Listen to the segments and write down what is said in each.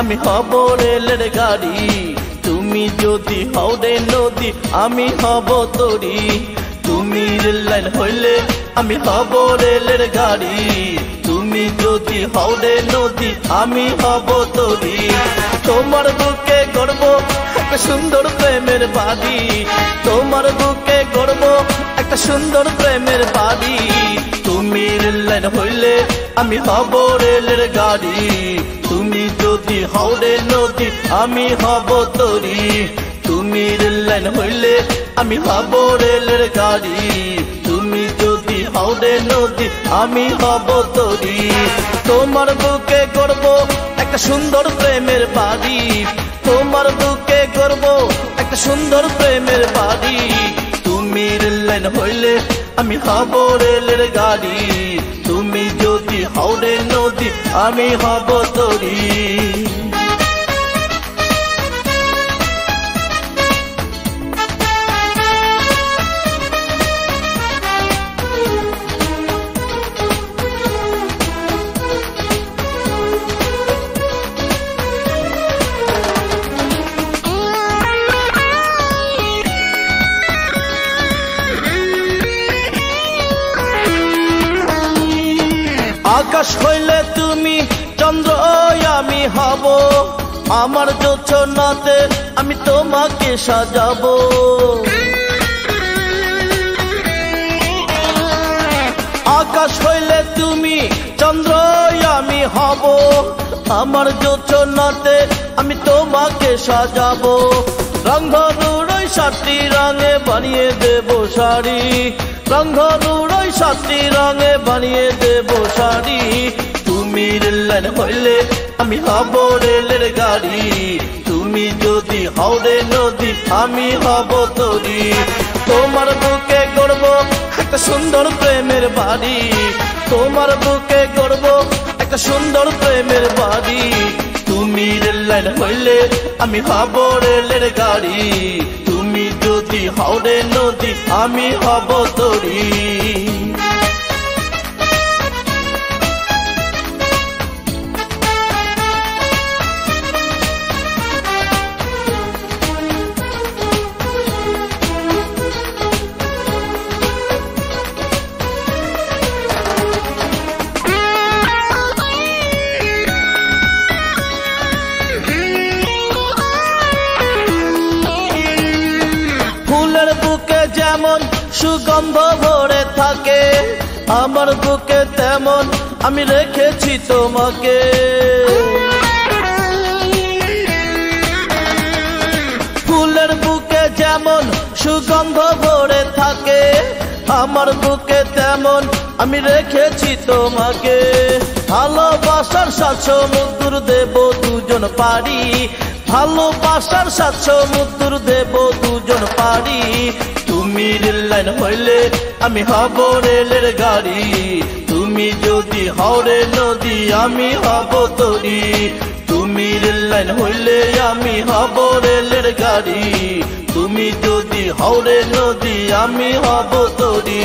আমি হব রেলের গাড়ি। তুমি যদি হও রে নদী আমি হব তরি। তুমি রেল লাইন হইলে আমি হব রেলের গাড়ি। তুমি যদি হও রে নদী আমি হব তরি। তোমার বুকে গড়ব একটা সুন্দর প্রেমের বাড়ি। তোমার বুকে গড়ব একটা সুন্দর প্রেমের বাড়ি। তুমি রেল লাইন হইলে আমি হব রেলের গাড়ি। তুমি যদি হও রে নদী আমি হব তরি। তুমি রেল লাইন হইলে আমি হব রেলের গাড়ি। তুমি যদি হও রে নদী আমি হব তরি। তোমার বুকে গড়ব একটা সুন্দর প্রেমের বাড়ি। তোমার বুকে গড়ব একটা সুন্দর প্রেমের বাড়ি। তুমি রেল লাইন হইলে আমি হব রেলের গাড়ি। তুমি যদি হও রে নদী আমি হব তরি। আকাশ হইলে তুমি চন্দ্র আমি হব। আমার যোছনাতে আমি তোমাকে সাজাবো। আকাশ হইলে তুমি চন্দ্র আমি হব। আমার যোছনাতে আমি তোমাকে সাজাবো। রংধনুর ওই 7টি রঙে বানিয়ে দেব শাড়ি। রংধনুর ওই 7টি রঙে বানিয়ে দেব শাড়ি। তুমি রেল লাইন হইলে আমি হব রেলের গাড়ি। তুমি যদি হও রে নদী আমি হব তরি। তোমার বুকে গড়ব একটা সুন্দর প্রেমের বাড়ি। তোমার বুকে গড়ব একটা সুন্দর প্রেমের বাড়ি। তুমি রেল লাইন হইলে আমি হব রেলের গাড়ি। তুমি যদি হও রে নদী আমি হব তরি। ফুলের বুকে যেমন সুগন্ধ ভরে থাকে, আমার বুকে তেমন আমি রেখেছি তোমাকে। ফুলের বুকে যেমন সুগন্ধ ভরে থাকে, আমার বুকে তেমন আমি রেখেছি তোমাকে। ভালোবাসার 7 সমুদ্র দেব দুজন পারি। ভালোবাসার 7 সমুদ্র দেব দুজন পারি। তুমি রেল লাইন হইলে আমি হব রেলের গাড়ি। তুমি যদি হও রে নদী আমি হব তরি। তুমি রেল লাইন হইলে আমি হব রেলের গাড়ি। তুমি যদি হও রে নদী আমি হব তরি।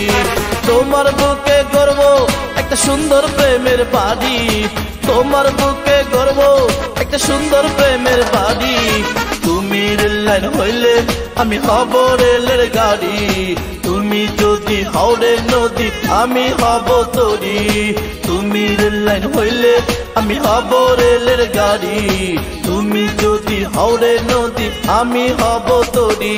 তোমার বুকে গর্ব একটা সুন্দর প্রেমের বাড়ি। তোমার বুকে গর্ব একটা সুন্দর প্রেমের বাড়ি। তুমি রেল লাইন হইলে আমি হব রেলের গাড়ি। তুমি যদি হও রে নদী আমি হব তরি। তুমি রেল লাইন হইলে আমি হব রেলের গাড়ি। তুমি যদি হও রে নদী আমি হব তরি।